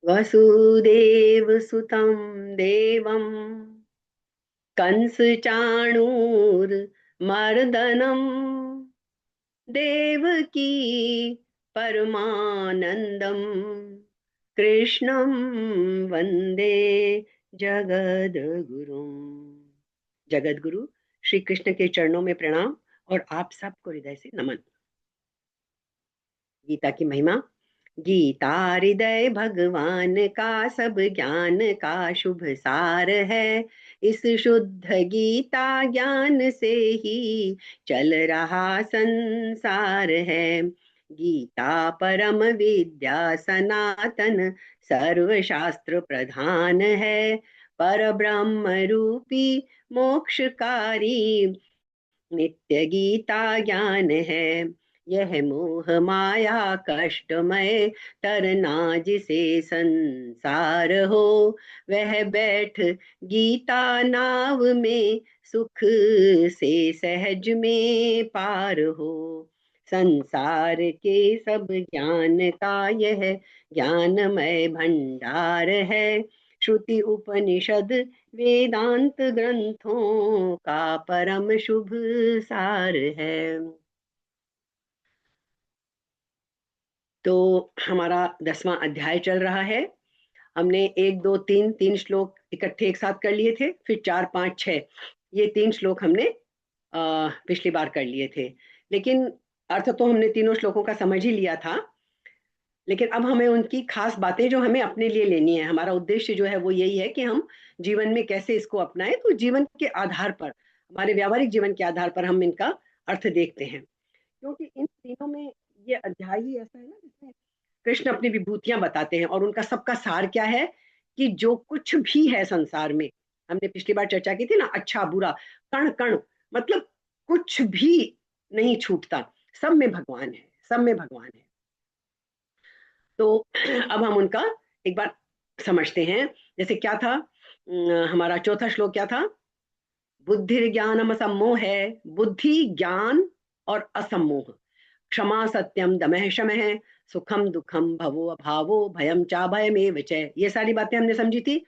वसुदेव सुतं देवं कंस चाणूर मर्दनम देवकी परमानंदम कृष्णं वंदे जगद्गुरुम। जगद्गुरु श्री कृष्ण के चरणों में प्रणाम और आप सबको हृदय से नमन। गीता की महिमा। गीता हृदय भगवान का सब ज्ञान का शुभ सार है। इस शुद्ध गीता ज्ञान से ही चल रहा संसार है। गीता परम विद्या सनातन सर्वशास्त्र प्रधान है। पर ब्रह्म रूपी मोक्षकारी नित्य गीता ज्ञान है। यह मोह माया कष्टमय तरना जिसे संसार हो, वह बैठ गीता नाव में सुख से सहज में पार हो। संसार के सब ज्ञान का यह ज्ञानमय भंडार है। श्रुति उपनिषद वेदांत ग्रंथों का परम शुभ सार है। तो हमारा 10वां अध्याय चल रहा है। हमने 1 2 3 श्लोक इकट्ठे एक साथ कर लिए थे, फिर 4 5 6 ये 3 श्लोक हमने पिछली बार कर लिए थे। लेकिन अर्थ तो हमने तीनों श्लोकों का समझ ही लिया था, लेकिन अब हमें उनकी खास बातें जो हमें अपने लिए लेनी है। हमारा उद्देश्य जो है वो यही है कि हम जीवन में कैसे इसको अपनाएं। तो जीवन के आधार पर, हमारे व्यावहारिक जीवन के आधार पर हम इनका अर्थ देखते हैं, क्योंकि इन तीनों में ये अध्याय ही ऐसा है ना जिसमें कृष्ण अपनी विभूतियां बताते हैं। और उनका सबका सार क्या है कि जो कुछ भी है संसार में, हमने पिछली बार चर्चा की थी ना, अच्छा बुरा, कण कण, मतलब कुछ भी नहीं छूटता, सब में भगवान है, सब में भगवान है। तो अब हम उनका एक बार समझते हैं। जैसे क्या था, हमारा चौथा श्लोक क्या था? बुद्धि ज्ञानम असम्मोह है। बुद्धि ज्ञान और असम्मोह, क्षमा सत्यम दमः शमः, सुखम दुखम भवो अभावो भयम चा भयमेव च, ये सारी बातें हमने समझी थी।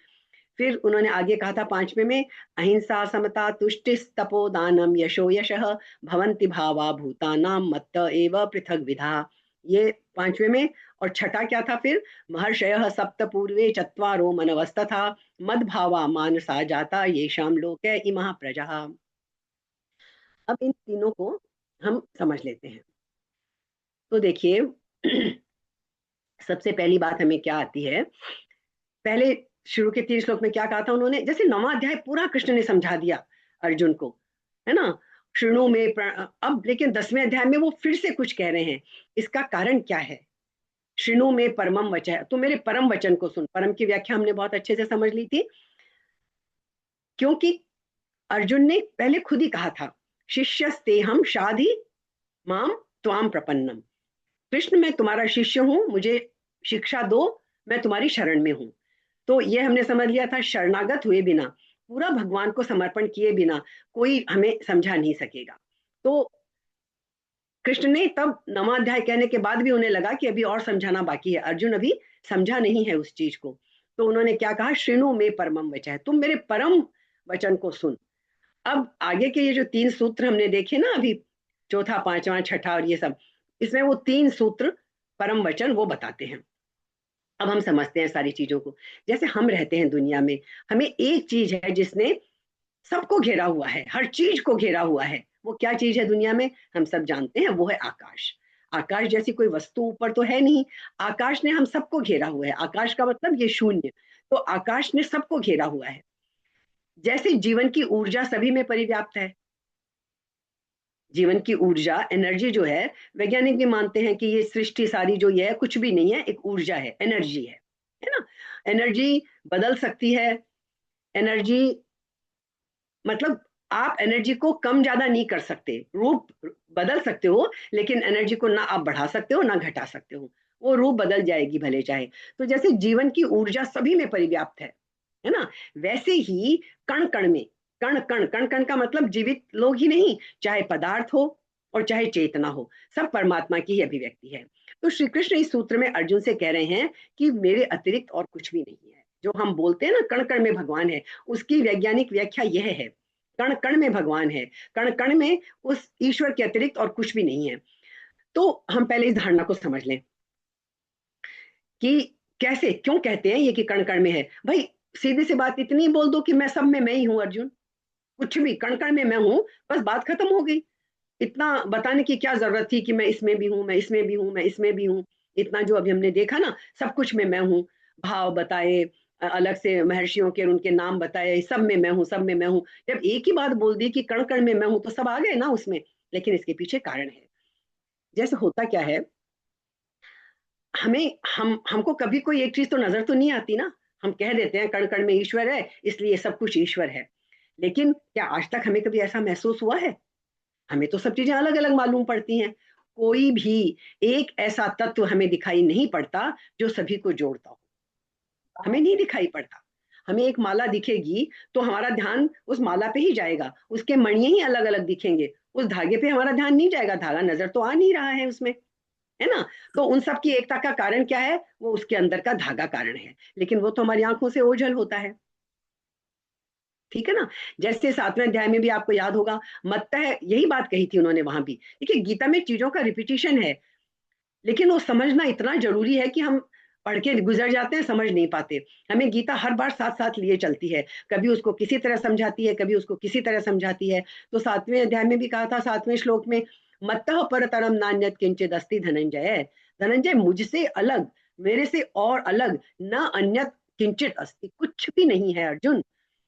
फिर उन्होंने आगे कहा था 5वें में, अहिंसा समता तुष्टिस तपोदानम यशो यशः भवन्ति भावा भूतानां मत्त एव पृथक विधा, ये 5वें में। और छठा क्या था फिर? महर्षयः सप्त पूर्वे चत्वारो मनवस्तथा मद्भावा मानसा जाता येषां लोके इमः प्रजः। अब इन तीनों को हम समझ लेते हैं। तो देखिए सबसे पहली बात हमें क्या आती है? पहले शुरू के 3 श्लोक में क्या कहा था उन्होंने? जैसे 9वां अध्याय पूरा कृष्ण ने समझा दिया अर्जुन को, है ना, शुणु में अब लेकिन 10वें अध्याय में वो फिर से कुछ कह रहे हैं। इसका कारण क्या है? शुणु में परमम वचः, तो मेरे परम वचन को सुन। परम की व्याख्या हमने बहुत अच्छे से समझ ली थी, क्योंकि अर्जुन ने पहले खुद ही कहा था, शिष्यस्ते हम शाधि माम त्वाम प्रपन्नम, कृष्ण मैं तुम्हारा शिष्य हूं, मुझे शिक्षा दो, मैं तुम्हारी शरण में हूं। तो ये हमने समझ लिया था, शरणागत हुए बिना, पूरा भगवान को समर्पण किए बिना कोई हमें समझा नहीं सकेगा। तो कृष्ण ने तब 9वां अध्याय कहने के बाद भी उन्हें लगा कि अभी और समझाना बाकी है, अर्जुन अभी समझा नहीं है उस चीज को। तो उन्होंने क्या कहा? श्रृणु में परमम वचः, तुम मेरे परम वचन को सुन। अब आगे के ये जो 3 सूत्र हमने देखे ना अभी, चौथा पांचवा छठा और ये सब, इसमें वो 3 सूत्र परम वचन वो बताते हैं। अब हम समझते हैं सारी चीजों को। जैसे हम रहते हैं दुनिया में, हमें एक चीज है जिसने सबको घेरा हुआ है, हर चीज को घेरा हुआ है। वो क्या चीज है दुनिया में? हम सब जानते हैं, वो है आकाश। आकाश जैसी कोई वस्तु ऊपर तो है नहीं, आकाश ने हम सबको घेरा हुआ है। आकाश का मतलब ये शून्य, तो आकाश ने सबको घेरा हुआ है। जैसे जीवन की ऊर्जा सभी में परिव्याप्त है, जीवन की ऊर्जा, एनर्जी जो है, वैज्ञानिक भी मानते हैं कि ये सृष्टि सारी जो ये है कुछ भी नहीं है, एक ऊर्जा है, एनर्जी है ना। एनर्जी बदल सकती है। एनर्जी मतलब आप एनर्जी को कम ज्यादा नहीं कर सकते, रूप बदल सकते हो, लेकिन एनर्जी को ना आप बढ़ा सकते हो ना घटा सकते हो, वो रूप बदल जाएगी भले चाहे। तो जैसे जीवन की ऊर्जा सभी में परिव्याप्त है ना, वैसे ही कण कण में, कण कण, कण कण का मतलब जीवित लोग ही नहीं, चाहे पदार्थ हो, और चाहे चेतना हो, सब परमात्मा की ही अभिव्यक्ति है। तो श्री कृष्ण इस सूत्र में अर्जुन से कह रहे हैं कि मेरे अतिरिक्त और कुछ भी नहीं है। जो हम बोलते हैं ना कण कण में भगवान है, उसकी वैज्ञानिक व्याख्या यह है, कण कण में भगवान है, कण कण में उस ईश्वर के अतिरिक्त और कुछ भी नहीं है। तो हम पहले इस धारणा को समझ लें कि कैसे, क्यों कहते हैं ये कि कण कण में है। भाई सीधी सी बात इतनी बोल दो कि मैं सब में मैं ही हूं अर्जुन, कुछ भी कण कण में मैं हूं, बस बात खत्म हो गई। इतना बताने की क्या जरूरत थी कि मैं इसमें भी हूं, मैं इसमें भी हूं, मैं इसमें भी हूं। इतना जो अभी हमने देखा ना, सब कुछ में मैं हूं, भाव बताए, अलग से महर्षियों के उनके नाम बताए, सब में मैं हूं, सब में मैं हूं। जब एक ही बात बोल दी कि कण कण में मैं हूं, तो सब आ गए ना उसमें। लेकिन इसके पीछे कारण है। जैसे होता क्या है, हमें हमको कभी कोई एक चीज तो नजर तो नहीं आती ना। हम कह देते हैं कण कण में ईश्वर है, इसलिए सब कुछ ईश्वर है। लेकिन क्या आज तक हमें कभी ऐसा महसूस हुआ है? हमें तो सब चीजें अलग अलग मालूम पड़ती हैं। कोई भी एक ऐसा तत्व हमें दिखाई नहीं पड़ता जो सभी को जोड़ता हो। हमें नहीं दिखाई पड़ता। हमें एक माला दिखेगी तो हमारा ध्यान उस माला पे ही जाएगा, उसके मणिये ही अलग अलग दिखेंगे, उस धागे पे हमारा ध्यान नहीं जाएगा। धागा नजर तो आ नहीं रहा है उसमें, है ना। तो उन सब की एकता का कारण क्या है? वो उसके अंदर का धागा कारण है। लेकिन वो तो हमारी आंखों से ओझल होता है। ठीक है ना। जैसे 7वें अध्याय में भी आपको याद होगा, मत्तः यही बात कही थी उन्होंने वहां भी। देखिए गीता में चीजों का रिपीटिशन है, लेकिन वो समझना इतना जरूरी है कि हम पढ़ के गुजर जाते हैं, समझ नहीं पाते। हमें गीता हर बार साथ साथ लिए चलती है, कभी उसको किसी तरह समझाती है, कभी उसको किसी तरह समझाती है। तो 7वें अध्याय में भी कहा था, 7वें श्लोक में, मत्तः परतरम नान्यत किंचित अस्ति धनंजय। धनंजय मुझसे अलग, मेरे से और अलग न अन्यत किंचित अस्ति, कुछ भी नहीं है अर्जुन।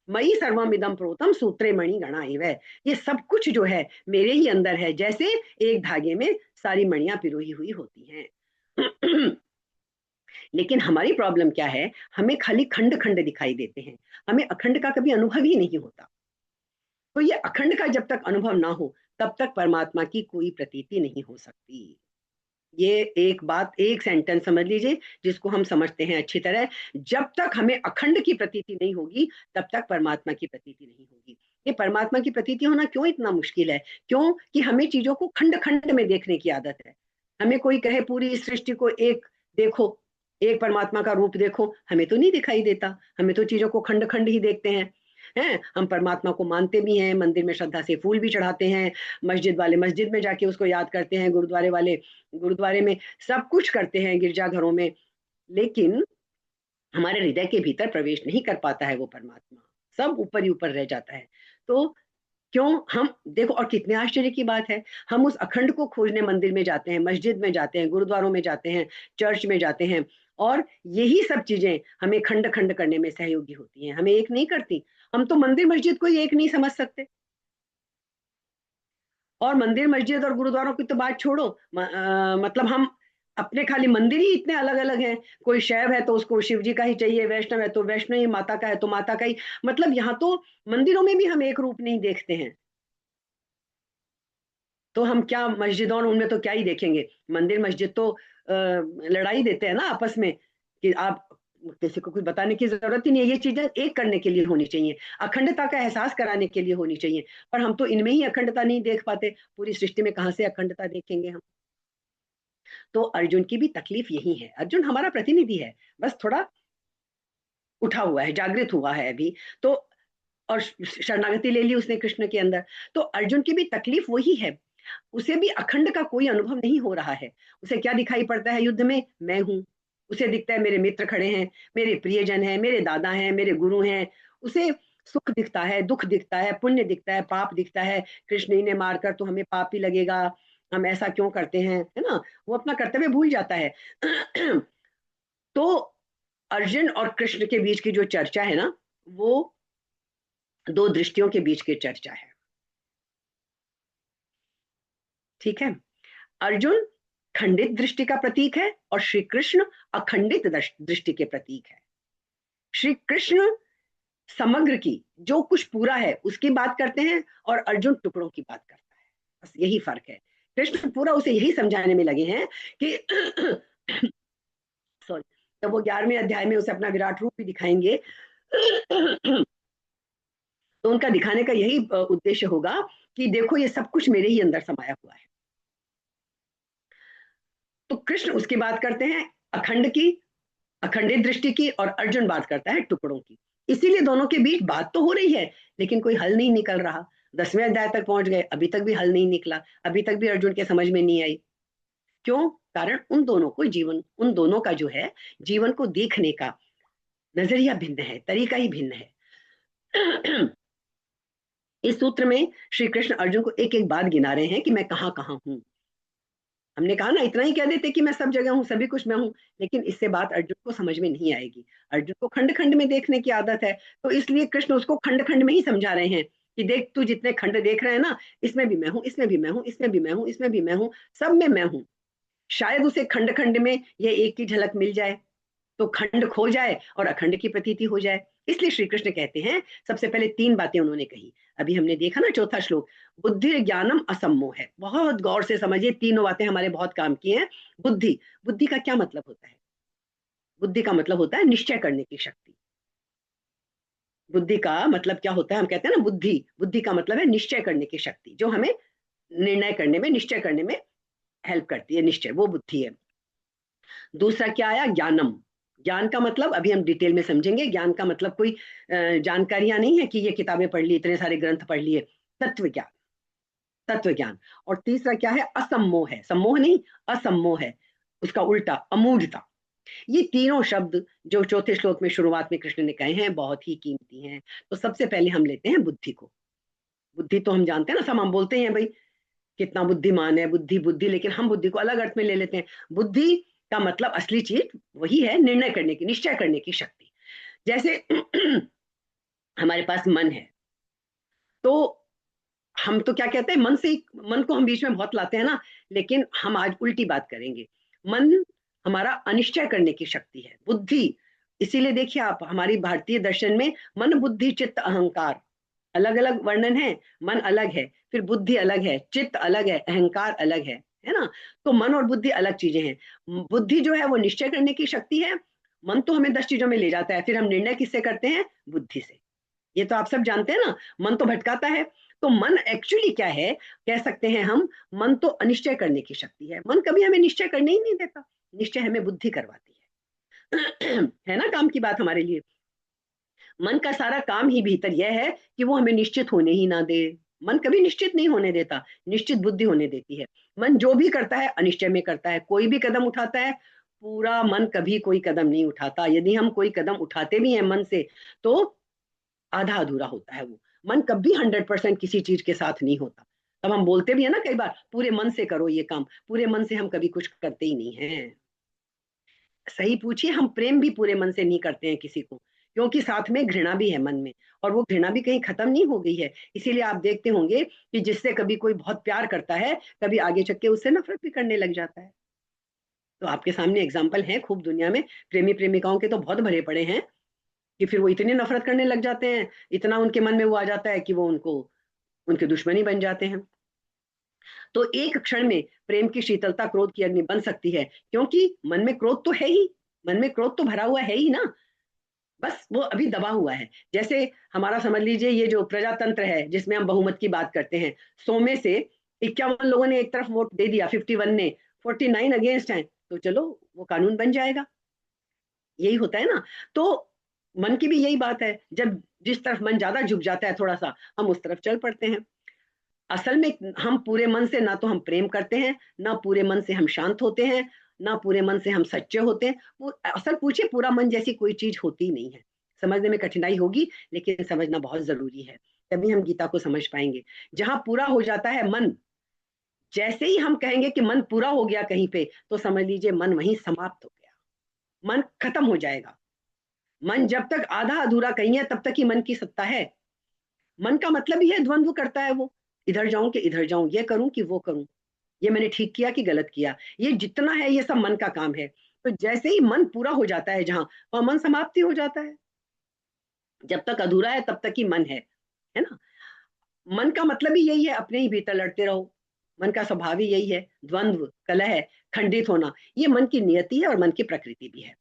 मई सर्वमिदं प्रोतम सूत्रे मणि गणा इव। ये सब कुछ जो है मेरे ही अंदर है, जैसे एक धागे में सारी मणियां पिरोई हुई होती हैं। लेकिन हमारी प्रॉब्लम क्या है, हमें खाली खंड खंड दिखाई देते हैं, हमें अखंड का कभी अनुभव ही नहीं होता। तो ये अखंड का जब तक अनुभव ना हो, तब तक परमात्मा की कोई प्रतीति नहीं हो सकती। ये एक बात, एक सेंटेंस समझ लीजिए, जिसको हम समझते हैं अच्छी तरह। जब तक हमें अखंड की प्रतीति नहीं होगी, तब तक परमात्मा की प्रतीति नहीं होगी। ये परमात्मा की प्रतीति होना क्यों इतना मुश्किल है? क्यों कि हमें चीजों को खंड खंड में देखने की आदत है। हमें कोई कहे पूरी इस सृष्टि को एक देखो, एक परमात्मा का रूप देखो, हमें तो नहीं दिखाई देता। हमें तो चीजों को खंड खंड ही देखते हैं। हम परमात्मा को मानते भी हैं, मंदिर में श्रद्धा से फूल भी चढ़ाते हैं, मस्जिद वाले मस्जिद में जाके उसको याद करते हैं, गुरुद्वारे वाले गुरुद्वारे में, सब कुछ करते हैं, गिरजाघरों में। लेकिन हमारे हृदय के भीतर प्रवेश नहीं कर पाता है वो परमात्मा, सब ऊपर ही ऊपर रह जाता है। तो क्यों हम देखो, और कितने आश्चर्य की बात है, हम उस अखंड को खोजने मंदिर में जाते हैं, मस्जिद में जाते हैं, गुरुद्वारों में जाते हैं, चर्च में जाते हैं, और यही सब चीजें हमें खंड खंड करने में सहयोगी होती हैं, हमें एक नहीं करती। हम तो मंदिर मस्जिद को ही एक नहीं समझ सकते। और मंदिर मस्जिद और गुरुद्वारों की तो बात छोड़ो, मतलब हम अपने खाली मंदिर ही इतने अलग अलग हैं। कोई शैव है तो उसको शिव जी का ही चाहिए, वैष्णव है तो वैष्णव ही, माता का है तो माता का ही। मतलब यहाँ तो मंदिरों में भी हम एक रूप नहीं देखते हैं। तो हम क्या मस्जिदों और उनमें तो क्या ही देखेंगे। मंदिर मस्जिद तो लड़ाई देते हैं ना आपस में, कि आप, किसी को कुछ बताने की जरूरत ही नहीं है। ये चीजें एक करने के लिए होनी चाहिए, अखंडता का एहसास कराने के लिए होनी चाहिए। पर हम तो इनमें ही अखंडता नहीं देख पाते, पूरी सृष्टि में कहां से अखंडता देखेंगे हम। तो अर्जुन की भी तकलीफ यही है। अर्जुन हमारा प्रतिनिधि है, बस थोड़ा उठा हुआ है, जागृत हुआ है अभी तो, और शरणागति ले ली उसने कृष्ण के अंदर। तो अर्जुन की भी तकलीफ वही है, उसे भी अखंड का कोई अनुभव नहीं हो रहा है। उसे क्या दिखाई पड़ता है युद्ध में? मैं हूं। उसे दिखता है मेरे मित्र खड़े हैं, मेरे प्रियजन हैं, मेरे दादा हैं, मेरे गुरु हैं। उसे सुख दिखता है, दुख दिखता है, पुण्य दिखता है, पाप दिखता है। कृष्ण ही ने मारकर तो हमें पाप ही लगेगा, हम ऐसा क्यों करते हैं, है ना। वो अपना कर्तव्य भूल जाता है। तो अर्जुन और कृष्ण के बीच की जो चर्चा है ना, वो दो दृष्टियों के बीच की चर्चा है। ठीक है। अर्जुन खंडित दृष्टि का प्रतीक है और श्री कृष्ण अखंडित दृष्टि के प्रतीक है। श्री कृष्ण समग्र की, जो कुछ पूरा है उसकी बात करते हैं, और अर्जुन टुकड़ों की बात करता है। बस यही फर्क है। कृष्ण पूरा उसे यही समझाने में लगे हैं कि सॉरी, जब वो 11वें अध्याय में उसे अपना विराट रूप भी दिखाएंगे, तो उनका दिखाने का यही उद्देश्य होगा कि देखो ये सब कुछ मेरे ही अंदर समाया हुआ है। तो कृष्ण उसकी बात करते हैं अखंड की, अखंडित दृष्टि की, और अर्जुन बात करता है टुकड़ों की। इसीलिए दोनों के बीच बात तो हो रही है, लेकिन कोई हल नहीं निकल रहा। 10वें अध्याय तक पहुंच गए, अभी तक भी हल नहीं निकला, अभी तक भी अर्जुन के समझ में नहीं आई। क्यों? कारण उन दोनों को जीवन, उन दोनों का जो है जीवन को देखने का नजरिया भिन्न है, तरीका ही भिन्न है। इस सूत्र में श्री कृष्ण अर्जुन को एक एक बात गिना रहे हैं कि मैं कहां कहां हूं। हमने कहा ना, इतना ही कह देते कि मैं सब जगह हूं, सभी कुछ मैं हूं, लेकिन इससे बात अर्जुन को समझ में नहीं आएगी। अर्जुन को खंड खंड में देखने की आदत है, तो इसलिए कृष्ण उसको खंड खंड में ही समझा रहे हैं कि देख, तू जितने खंड देख रहे हैं ना, इसमें भी मैं हूं, इसमें भी मैं हूं, इसमें भी मैं हूं, इसमें भी मैं हूं, सब में मैं हूं। शायद उसे खंड खंड में ये एक की झलक मिल जाए, तो खंड खो जाए और अखंड की प्रतीति हो जाए। इसलिए श्री कृष्ण कहते हैं, सबसे पहले 3 बातें उन्होंने कही। अभी हमने देखा ना चौथा श्लोक, बुद्धि ज्ञानम असम्मोह है। बहुत गौर से समझिए, तीनों बातें हमारे बहुत काम की हैं। बुद्धि, बुद्धि का क्या मतलब होता है? बुद्धि का मतलब होता है निश्चय करने की शक्ति। बुद्धि का मतलब क्या होता है? हम कहते हैं ना बुद्धि, बुद्धि का मतलब है निश्चय करने की शक्ति, जो हमें निर्णय करने में, निश्चय करने में हेल्प करती है। निश्चय, वो बुद्धि है। दूसरा क्या आया? ज्ञानम। ज्ञान का मतलब अभी हम डिटेल में समझेंगे। ज्ञान का मतलब कोई जानकारियां नहीं है कि ये किताबें पढ़ ली, इतने सारे ग्रंथ पढ़ लिए। तत्व ज्ञान, तत्व ज्ञान। और तीसरा क्या है? असम्मोह है, सम्मोह नहीं, असम्मोह है, उसका उल्टा अमूढ़ता। ये तीनों शब्द जो चौथे श्लोक में शुरुआत में कृष्ण ने कहे हैं, बहुत ही कीमती हैं। तो सबसे पहले हम लेते हैं बुद्धि को। बुद्धि तो हम जानते हैं ना, सब हम बोलते हैं भाई कितना बुद्धिमान है, बुद्धि बुद्धि, लेकिन हम बुद्धि को अलग अर्थ में ले लेते हैं। बुद्धि का मतलब असली चीज वही है, निर्णय करने की, निश्चय करने की शक्ति। जैसे हमारे पास मन है, तो हम तो क्या कहते हैं, मन से, मन को हम बीच में बहुत लाते हैं ना, लेकिन हम आज उल्टी बात करेंगे। मन हमारा अनिश्चय करने की शक्ति है, बुद्धि। इसीलिए देखिए आप, हमारी भारतीय दर्शन में मन बुद्धि चित्त अहंकार अलग अलग वर्णन है। मन अलग है, फिर बुद्धि अलग है, चित्त अलग है, अहंकार अलग है ना। तो मन और बुद्धि अलग चीजें हैं। बुद्धि जो है वो निश्चय करने की शक्ति है। मन तो हमें 10 चीजों में ले जाता है, फिर हम निर्णय किससे करते हैं? बुद्धि से। ये तो आप सब जानते हैं ना, मन तो भटकाता है। तो मन एक्चुअली क्या है, कह सकते हैं हम, मन तो अनिश्चय करने की शक्ति है। मन कभी हमें निश्चय करने ही नहीं देता, निश्चय हमें बुद्धि करवाती है। है ना काम की बात हमारे लिए। मन का सारा काम ही भीतर यह है कि वो हमें निश्चित होने ही ना दे। मन कभी निश्चित नहीं होने देता, निश्चित बुद्धि होने देती है। मन जो भी करता है अनिश्चय में करता है। कोई भी कदम उठाता है, पूरा मन कभी कोई कदम नहीं उठाता। यदि हम कोई कदम उठाते भी हैं मन से, तो आधा अधूरा होता है वो। मन कभी 100% किसी चीज के साथ नहीं होता। तब हम बोलते भी है ना कई बार, पूरे मन से करो ये काम। पूरे मन से हम कभी कुछ करते ही नहीं है। सही पूछिए, हम प्रेम भी पूरे मन से नहीं करते हैं किसी को, क्योंकि साथ में घृणा भी है मन में, और वो घृणा भी कहीं खत्म नहीं हो गई है। इसीलिए आप देखते होंगे कि जिससे कभी कोई बहुत प्यार करता है, कभी आगे चल के उससे नफरत भी करने लग जाता है। तो आपके सामने एग्जाम्पल है खूब दुनिया में, प्रेमी प्रेमिकाओं के तो बहुत भरे पड़े हैं, कि फिर वो इतनी नफरत करने लग जाते हैं, इतना उनके मन में वो आ जाता है कि वो उनको, उनके दुश्मनी बन जाते हैं। तो एक क्षण में प्रेम की शीतलता क्रोध की अग्नि बन सकती है, क्योंकि मन में क्रोध तो है ही, मन में क्रोध तो भरा हुआ है ही ना, बस वो अभी दबा हुआ है। जैसे हमारा समझ लीजिए ये जो प्रजातंत्र है, जिसमें हम बहुमत की बात करते हैं, 100 में से 51 लोगों ने एक तरफ वोट दे दिया, 51 ने, 49 अगेंस्ट हैं, तो चलो वो कानून बन जाएगा। यही होता है ना। तो मन की भी यही बात है, जब जिस तरफ मन ज्यादा झुक जाता है थोड़ा सा, हम उस तरफ चल पड़ते हैं। असल में हम पूरे मन से ना तो हम प्रेम करते हैं, ना पूरे मन से हम शांत होते हैं, ना पूरे मन से हम सच्चे होते हैं। वो असल पूछिए, पूरा मन जैसी कोई चीज होती नहीं है। समझने में कठिनाई होगी, लेकिन समझना बहुत जरूरी है, तभी हम गीता को समझ पाएंगे। जहां पूरा हो जाता है मन, जैसे ही हम कहेंगे कि मन पूरा हो गया कहीं पे, तो समझ लीजिए मन वहीं समाप्त हो गया, मन खत्म हो जाएगा। मन जब तक आधा अधूरा कहीं है, तब तक ही मन की सत्ता है। मन का मतलब ही है द्वंद्व करता है वो, इधर जाऊं कि इधर जाऊं, ये करूं कि वो करूं, ये मैंने ठीक किया कि गलत किया, ये जितना है ये सब मन का काम है। तो जैसे ही मन पूरा हो जाता है जहां, वह मन समाप्ति हो जाता है। जब तक अधूरा है तब तक ही मन है ना। मन का मतलब ही यही है, अपने ही भीतर लड़ते रहो। मन का स्वभाव ही यही है, द्वंद्व, कलह, खंडित होना। ये मन की नियति है और मन की प्रकृति भी है।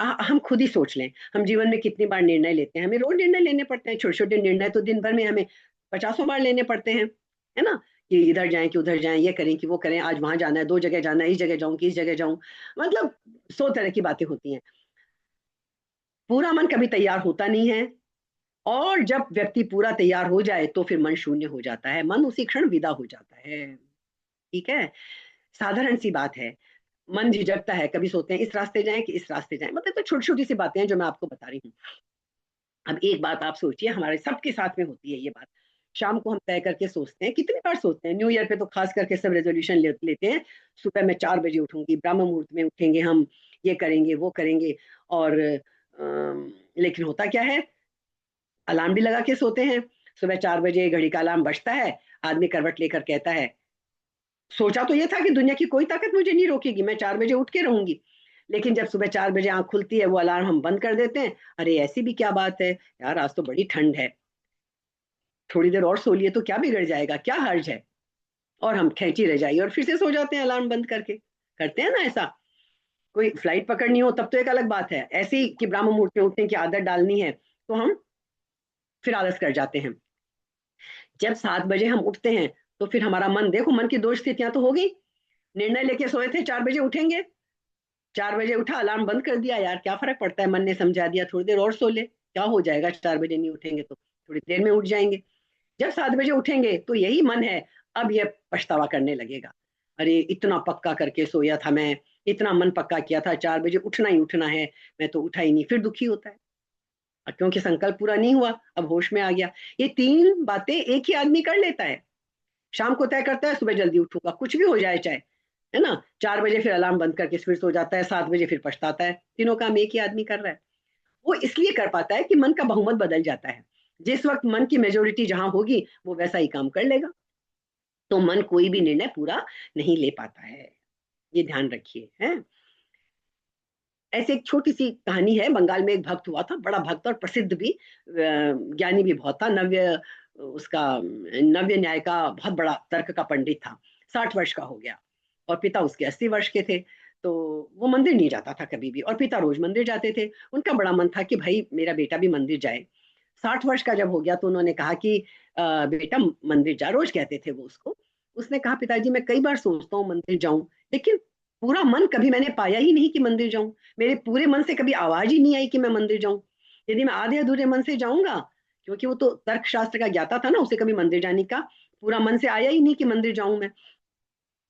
हम खुद ही सोच लें, हम जीवन में कितनी बार निर्णय लेते हैं, हमें रोज निर्णय लेने पड़ते हैं। छोटे छोटे निर्णय तो दिन भर में हमें 50 बार लेने पड़ते हैं, है ना। कि इधर जाएं कि उधर जाएं, ये करें कि वो करें, आज वहां जाना है, 2 जगह जाना है, इस जगह जाऊं कि इस जगह जाऊं, मतलब 100 तरह की बातें होती हैं। पूरा मन कभी तैयार होता नहीं है, और जब व्यक्ति पूरा तैयार हो जाए तो फिर मन शून्य हो जाता है, मन उसी क्षण विदा हो जाता है। ठीक है, साधारण सी बात है। मन झिझकता है, कभी सोचते हैं इस रास्ते जाएं कि इस रास्ते जाएं, मतलब तो छोटी छोटी सी बातें हैं जो मैं आपको बता रही हूँ। अब एक बात आप सोचिए, हमारे सबके साथ में होती है ये बात। शाम को हम तय करके सोचते हैं, कितनी बार सोचते हैं, न्यू ईयर पे तो खास करके सब रेजोल्यूशन लेते हैं, सुबह मैं 4 बजे उठूंगी, ब्रह्म मुहूर्त में उठेंगे हम, ये करेंगे वो करेंगे। और लेकिन होता क्या है, अलार्म भी लगा के सोते हैं, सुबह 4 बजे घड़ी का अलार्म बजता है, आदमी करवट लेकर कहता है, सोचा तो ये था कि दुनिया की कोई ताकत मुझे नहीं रोकेगी, मैं 4 बजे उठ के रहूंगी। लेकिन जब सुबह 4 बजे आंख खुलती है, वो अलार्म हम बंद कर देते हैं। अरे ऐसी भी क्या बात है यार, आज तो बड़ी ठंड है, थोड़ी देर और सो लिए तो क्या बिगड़ जाएगा, क्या हर्ज है। और हम खेची रह जाइए और फिर से सो जाते हैं अलार्म बंद करके। करते हैं ना ऐसा। कोई फ्लाइट पकड़नी हो तब तो एक अलग बात है, ऐसे ही कि ब्रह्म मुहूर्त में उठने की आदत डालनी है तो हम फिर आलस कर जाते हैं। जब 7 बजे हम उठते हैं तो फिर हमारा मन, देखो मन की दो स्थितियां तो हो गई। निर्णय लेके सोए थे 4 बजे उठेंगे, 4 बजे उठा, अलार्म बंद कर दिया, यार क्या फर्क पड़ता है, मन ने समझा दिया थोड़ी देर और सो ले, क्या हो जाएगा, 4 बजे नहीं उठेंगे तो थोड़ी देर में उठ जाएंगे। जब 7 बजे उठेंगे तो यही मन है, अब ये पछतावा करने लगेगा, अरे इतना पक्का करके सोया था मैं, इतना मन पक्का किया था 4 बजे उठना ही उठना है, मैं तो उठा ही नहीं, फिर दुखी होता है। और क्योंकि संकल्प पूरा नहीं हुआ, अब होश में आ गया। ये 3 बातें एक ही आदमी कर लेता है। शाम को तय करता है सुबह जल्दी उठूंगा, कुछ भी हो जाए चाहे, है ना, 4 बजे फिर अलार्म बंद करके फिर सो जाता है, 7 बजे फिर पछताता है। तीनों काम एक ही आदमी कर रहा है। वो इसलिए कर पाता है कि मन का बहुमत बदल जाता है। जिस वक्त मन की मेजोरिटी जहां होगी वो वैसा ही काम कर लेगा, तो मन कोई भी निर्णय पूरा नहीं ले पाता है, ये ध्यान रखिए है। ऐसे एक छोटी सी कहानी है, बंगाल में एक भक्त हुआ था, बड़ा भक्त और प्रसिद्ध भी, ज्ञानी भी बहुत था, नव्य उसका नव्य न्याय का बहुत बड़ा तर्क का पंडित था। 60 वर्ष का हो गया और पिता उसके 80 वर्ष के थे। तो वो मंदिर नहीं जाता था कभी भी, और पिता रोज मंदिर जाते थे। उनका बड़ा मन था कि भाई मेरा बेटा भी मंदिर जाए। 60 वर्ष का जब हो गया तो उन्होंने कहा कि बेटा मंदिर जा, रोज कहते थे वो उसको। उसने कहा पिताजी मैं कई बार सोचता हूँ मंदिर जाऊं, लेकिन पूरा मन कभी मैंने पाया ही नहीं कि मंदिर जाऊं। मेरे पूरे मन से कभी आवाज ही नहीं आई कि मैं मंदिर जाऊं। यदि मैं आधे अधूरे मन से जाऊंगा, क्योंकि वो तो तर्क शास्त्र का ज्ञाता था ना, उसे कभी मंदिर जाने का पूरा मन से आया ही नहीं कि मंदिर जाऊं मैं।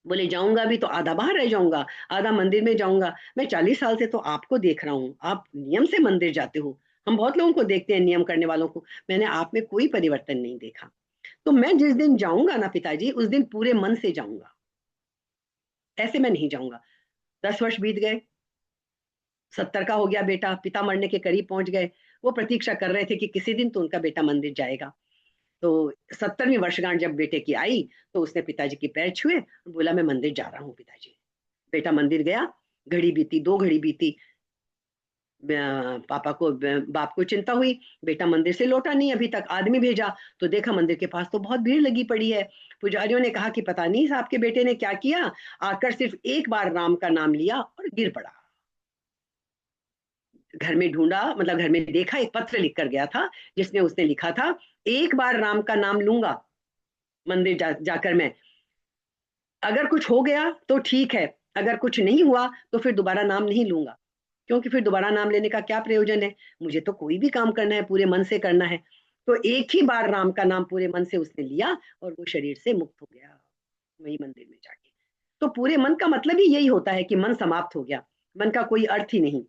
बोले जाऊंगा भी तो आधा बाहर रह जाऊंगा, आधा मंदिर में जाऊंगा। मैं 40 साल से तो आपको देख रहा हूँ, आप नियम से मंदिर जाते हो, हम बहुत लोगों को देखते हैं नियम करने वालों को, मैंने आप में कोई परिवर्तन नहीं देखा। तो मैं जिस दिन जाऊंगा ना पिताजी, उस दिन पूरे मन से जाऊंगा, ऐसे मैं नहीं जाऊंगा। 10 वर्ष बीत गए, 70 का हो गया बेटा, पिता मरने के करीब पहुंच गए। वो प्रतीक्षा कर रहे थे कि किसी दिन तो उनका बेटा मंदिर जाएगा। तो 70वीं वर्षगांठ जब बेटे की आई तो उसने पिताजी के पैर छुए और बोला मैं मंदिर जा रहा हूँ पिताजी। बेटा मंदिर गया, घड़ी बीती, 2 घड़ी बीती, पापा को बाप को चिंता हुई, बेटा मंदिर से लौटा नहीं अभी तक। आदमी भेजा तो देखा मंदिर के पास तो बहुत भीड़ लगी पड़ी है। पुजारियों ने कहा कि पता नहीं आपके बेटे ने क्या किया, आकर सिर्फ एक बार राम का नाम लिया और गिर पड़ा। घर में ढूंढा, मतलब घर में देखा, एक पत्र लिख कर गया था जिसमें उसने लिखा था, एक बार राम का नाम लूंगा मंदिर जाकर मैं, अगर कुछ हो गया तो ठीक है, अगर कुछ नहीं हुआ तो फिर दोबारा नाम नहीं लूंगा, क्योंकि फिर दोबारा नाम लेने का क्या प्रयोजन है, मुझे तो कोई भी काम करना है पूरे मन से करना है। तो एक ही बार राम का नाम पूरे मन से उसने लिया और वो शरीर से मुक्त हो गया वही मंदिर में जाके। तो पूरे मन का मतलब ही यही होता है कि मन समाप्त हो गया, मन का कोई अर्थ ही नहीं।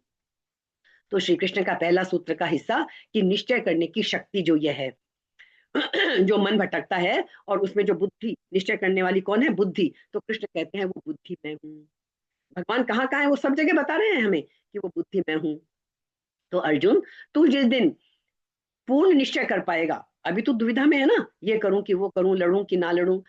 तो श्री कृष्ण का पहला सूत्र का हिस्सा कि निश्चय करने की शक्ति जो यह है, जो मन भटकता है और उसमें जो बुद्धि, निश्चय करने वाली कौन है, बुद्धि, तो कृष्ण कहते हैं वो बुद्धि मैं हूँ। भगवान कहाँ कहाँ है, वो सब जगह बता रहे हैं हमें कि वो बुद्धि मैं हूँ। तो अर्जुन, तू जिस दिन पूर्ण निश्चय कर पाएगा, अभी तू दुविधा में है ना, ये करूं कि वो करूं, लड़ूं कि ना लड़ूं,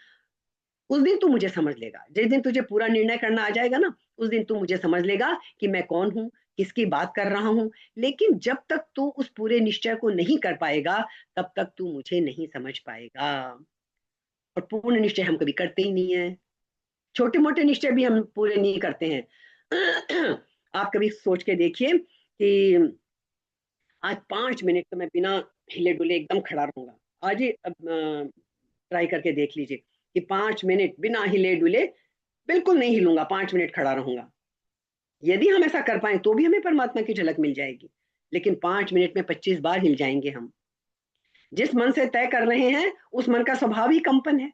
उस दिन तू मुझे समझ लेगा। जिस दिन तुझे पूरा निर्णय करना आ जाएगा ना, उस दिन तू मुझे समझ लेगा कि मैं कौन हूं, किसकी बात कर रहा हूं। लेकिन जब तक तू उस पूरे निश्चय को नहीं कर पाएगा, तब तक तू मुझे नहीं समझ पाएगा। और पूर्ण निश्चय हम कभी करते ही नहीं है, छोटे मोटे निश्चय भी हम पूरे नहीं करते हैं। आप कभी सोच के देखिए कि आज 5 मिनट तो मैं बिना हिले डुले एकदम खड़ा रहूंगा, आज ही ट्राई करके देख लीजिए। कि 5 मिनट बिना हिले डुले बिल्कुल नहीं हिलूंगा, 5 मिनट खड़ा रहूंगा। यदि हम ऐसा कर पाए तो भी हमें परमात्मा की झलक मिल जाएगी, लेकिन 5 मिनट में 25 बार हिल जाएंगे हम। जिस मन से तय कर रहे हैं उस मन का स्वभाव ही कंपन है,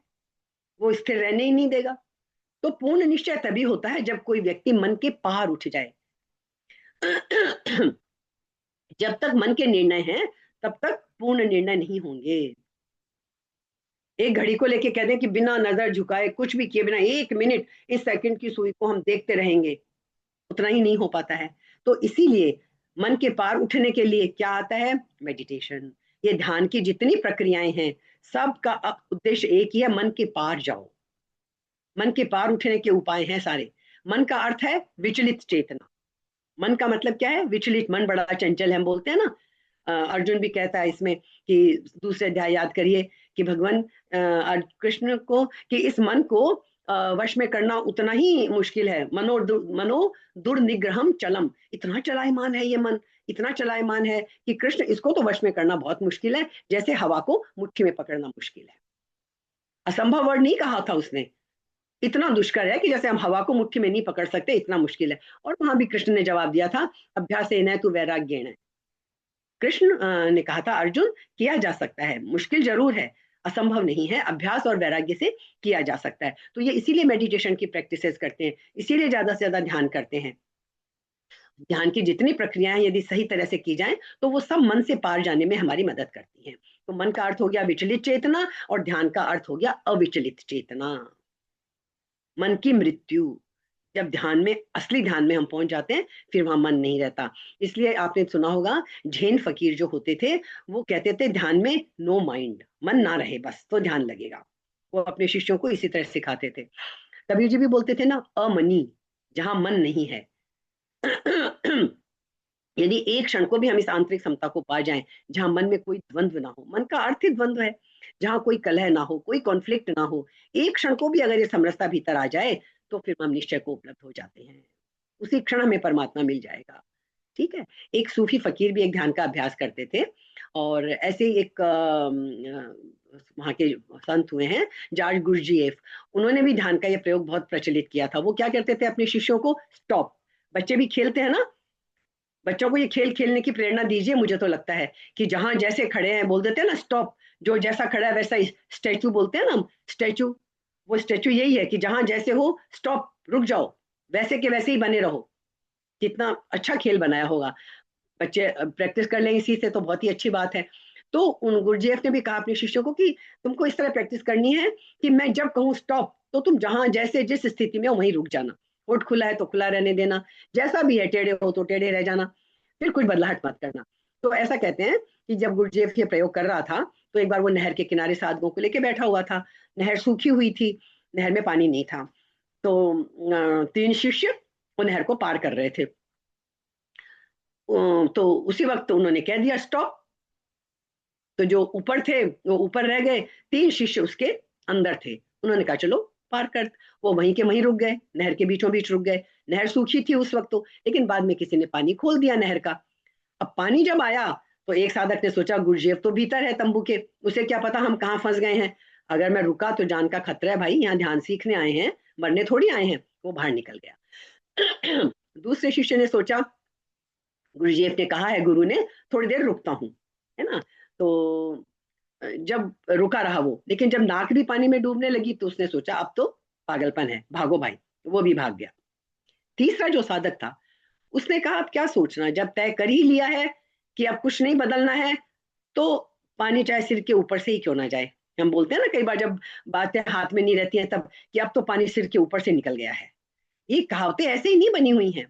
वो स्थिर रहने ही नहीं देगा। तो पूर्ण निश्चय तभी होता है जब कोई व्यक्ति मन के पार उठ जाए। जब तक मन के निर्णय हैं तब तक पूर्ण निर्णय नहीं होंगे। एक घड़ी को लेके कह दें कि बिना नजर झुकाए कुछ भी किए बिना 1 मिनट इस सेकंड की सुई को हम देखते रहेंगे, उतना ही नहीं हो पाता है। तो इसीलिए मन के पार उठने के लिए क्या आता है? मेडिटेशन। ये ध्यान की जितनी प्रक्रियाएं हैं सबका उद्देश्य एक ही है, मन के पार जाओ। मन के पार उठने के उपाय हैं सारे। मन का अर्थ है विचलित चेतना। मन का मतलब क्या है? विचलित मन बड़ा चंचल है, हम बोलते हैं ना। अर्जुन भी कहता है इसमें कि दूसरे अध्याय याद करिए कि भगवान कृष्ण को कि इस मन को वश में करना उतना ही मुश्किल है। मनो दुर्निग्रहम चलम। इतना चलायमान है ये मन, इतना चलायमान है कि कृष्ण इसको तो वश में करना बहुत मुश्किल है, जैसे हवा को मुट्ठी में पकड़ना मुश्किल है। असंभव वर्ड नहीं कहा था उसने, इतना दुष्कर है कि जैसे हम हवा को मुट्ठी में नहीं पकड़ सकते, इतना मुश्किल है। और वहां भी कृष्ण ने जवाब दिया था, अभ्यासेन तु वैराग्येण। कृष्ण ने कहा था अर्जुन किया जा सकता है, मुश्किल जरूर है, असंभव नहीं है, अभ्यास और वैराग्य से किया जा सकता है। तो ये इसीलिए मेडिटेशन की प्रैक्टिसेस करते हैं, इसीलिए ज्यादा से ज्यादा ध्यान करते हैं। ध्यान की जितनी प्रक्रियाएं यदि सही तरह से की जाएं तो वो सब मन से पार जाने में हमारी मदद करती हैं। तो मन का अर्थ हो गया विचलित चेतना और ध्यान का अर्थ हो गया अविचलित चेतना। मन की मृत्यु, जब ध्यान में, असली ध्यान में हम पहुंच जाते हैं फिर वहां मन नहीं रहता। इसलिए आपने सुना होगा जैन फकीर जो होते थे वो कहते थे ध्यान में नो माइंड, मन ना रहे बस तो ध्यान लगेगा। वो अपने शिष्यों को इसी तरह सिखाते थे। कबीर जी भी बोलते थे ना, अमनी, जहां मन नहीं है। यदि एक क्षण को भी हम इस आंतरिक समता को पा जाएं जहां मन में कोई द्वंद्व ना हो, मन का अर्थ ही द्वंद्व है, जहां कोई कलह ना हो, कोई कॉन्फ्लिक्ट ना हो, एक क्षण को भी अगर ये समरसता भीतर आ जाए तो फिर हम निश्चय को उपलब्ध हो जाते हैं, उसी क्षण हमें परमात्मा मिल जाएगा। ठीक है। एक सूफी फकीर भी एक ध्यान का अभ्यास करते थे, और ऐसे ही एक वहां के संत हुए हैं जॉर्ज गुरजीएफ, उन्होंने भी ध्यान का ये प्रयोग बहुत प्रचलित किया था। वो क्या करते थे अपने शिष्यों को, स्टॉप, बच्चे भी खेलते हैं ना, बच्चों को ये खेल खेलने की प्रेरणा दीजिए। मुझे तो लगता है कि जहां जैसे खड़े हैं बोल देते हैं ना स्टॉप, जो जैसा खड़ा है वैसा स्टैचू बोलते हैं ना हम, स्टैचू, वो स्टैचू यही है कि जहां जैसे हो स्टॉप, रुक जाओ, वैसे के वैसे ही बने रहो। कितना अच्छा खेल बनाया होगा, बच्चे प्रैक्टिस कर लें इसी से तो बहुत ही अच्छी बात है। तो उन गुरुजीएफ ने भी कहा अपने शिष्यों को कि तुमको इस तरह प्रैक्टिस करनी है कि मैं जब कहूँ स्टॉप तो तुम जहां जैसे जिस स्थिति में हो वहीं रुक जाना, होठ खुला है तो खुला रहने देना, जैसा भी है टेढ़े हो तो टेढ़े रह जाना, फिर कुछ बदलाहट मत करना। तो ऐसा कहते हैं कि जब गुरुजीएफ ये प्रयोग कर रहा था तो एक बार वो नहर के किनारे साधकों को लेके बैठा हुआ था। नहर सूखी हुई थी, नहर में पानी नहीं था। तो 3 शिष्य वो नहर को पार कर रहे थे। तो उसी वक्त उन्होंने कह दिया स्टॉप, तो जो ऊपर थे वो ऊपर रह गए, 3 शिष्य उसके अंदर थे, उन्होंने कहा चलो पार कर। वो वहीं के वहीं रुक गए, नहर के बीचों बीच रुक गए। नहर सूखी थी उस वक्त तो, लेकिन बाद में किसी ने पानी खोल दिया नहर का। अब पानी जब आया तो एक साधक ने सोचा गुरुजीएफ तो भीतर है तंबू के, उसे क्या पता हम कहाँ फंस गए हैं, अगर मैं रुका तो जान का खतरा है भाई, यहाँ ध्यान सीखने आए हैं, मरने थोड़ी आए हैं। वो बाहर निकल गया। दूसरे शिष्य ने सोचा, गुरुजीएफ ने कहा है गुरु ने थोड़ी देर रुकता हूँ, है ना। तो जब रुका रहा वो, लेकिन जब नाक भी पानी में डूबने लगी तो उसने सोचा अब तो पागलपन है, भागो भाई, वो भी भाग गया। तीसरा जो साधक था उसने कहा अब क्या सोचना, जब तय कर ही लिया है कि अब कुछ नहीं बदलना है तो पानी चाहे सिर के ऊपर से ही क्यों ना जाए। हम बोलते हैं ना कई बार जब बातें हाथ में नहीं रहती हैं तब, कि अब तो पानी सिर के ऊपर से निकल गया है। ये कहावतें ऐसे ही नहीं बनी हुई हैं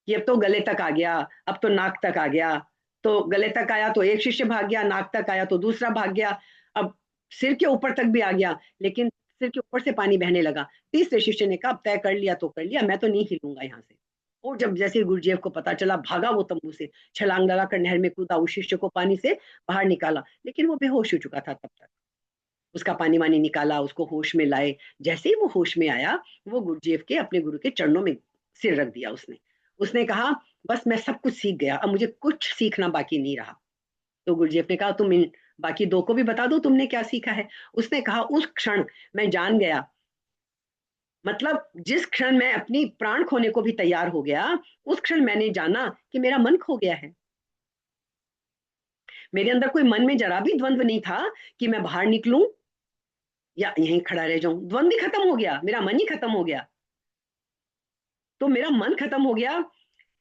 कि अब तो गले तक आ गया, अब तो नाक तक आ गया। तो गले तक आया तो एक शिष्य भाग गया, नाक तक आया तो दूसरा भाग गया, अब सिर के ऊपर तक भी आ गया, लेकिन सिर के ऊपर से पानी बहने लगा। तीसरे शिष्य ने कहा अब तय कर लिया तो कर लिया, मैं तो नहीं हिलूंगा यहाँ से। और जब जैसे गुरुजीएफ को पता चला, भागा वो तंबू से, छलांग लगाकर नहर में कूदा, उस शिष्य को पानी से बाहर निकाला, लेकिन वो बेहोश हो चुका था तब तक। उसका पानी वानी निकाला, उसको होश में लाए। जैसे ही वो होश में आया, वो गुरुजीएफ के, अपने गुरु के चरणों में सिर रख दिया उसने। उसने कहा बस मैं सब कुछ सीख गया, अब मुझे कुछ सीखना बाकी नहीं रहा। तो गुरुजीएफ ने कहा तुम बाकी दो को भी बता दो तुमने क्या सीखा है। उसने कहा उस क्षण मैं जान गया, मतलब जिस क्षण मैं अपनी प्राण खोने को भी तैयार हो गया, उस क्षण मैंने जाना कि मेरा मन खो गया है। मेरे अंदर कोई मन में जरा भी द्वंद्व नहीं था कि मैं बाहर निकलूं या यहीं खड़ा रह जाऊं। द्वंद्व ही खत्म हो गया, मेरा मन ही खत्म हो गया। तो मेरा मन खत्म हो गया।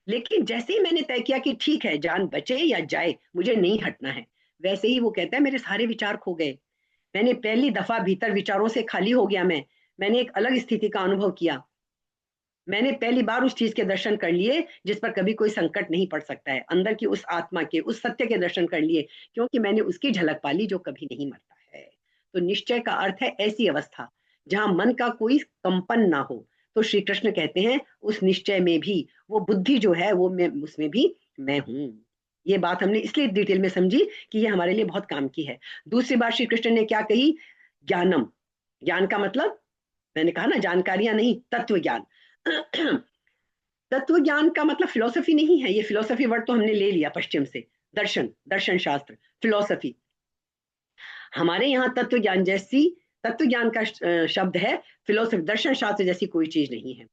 लेकिन जैसे ही मैंने तय किया कि ठीक है, जान बचे या जाए, मुझे नहीं हटना है, वैसे ही वो कहता है मेरे सारे विचार खो गए। मैंने पहली दफा भीतर विचारों से खाली हो गया। मैंने एक अलग स्थिति का अनुभव किया। मैंने पहली बार उस चीज के दर्शन कर लिए जिस पर कभी कोई संकट नहीं पड़ सकता है, अंदर की उस आत्मा के, उस सत्य के दर्शन कर लिए, क्योंकि मैंने उसकी झलक पाली जो कभी नहीं मरता है। तो निश्चय का अर्थ है ऐसी अवस्था जहां मन का कोई कंपन ना हो। तो श्री कृष्ण कहते हैं उस निश्चय में भी वो बुद्धि जो है वो मैं, उसमें भी मैं हूं। ये बात हमने इसलिए डिटेल में समझी कि ये हमारे लिए बहुत काम की है। दूसरी बात श्री कृष्ण ने क्या कही? ज्ञानम। ज्ञान का मतलब, मैंने कहा ना, जानकारियां नहीं, तत्व ज्ञान। तत्व ज्ञान का मतलब फिलोसफी नहीं है। ये फिलोसफी वर्ड तो हमने ले लिया पश्चिम से, दर्शन, दर्शन शास्त्र, फिलोसफी। हमारे यहाँ तत्व ज्ञान जैसी, तत्व ज्ञान का शब्द है, फिलोसफी दर्शन शास्त्र जैसी कोई चीज नहीं है।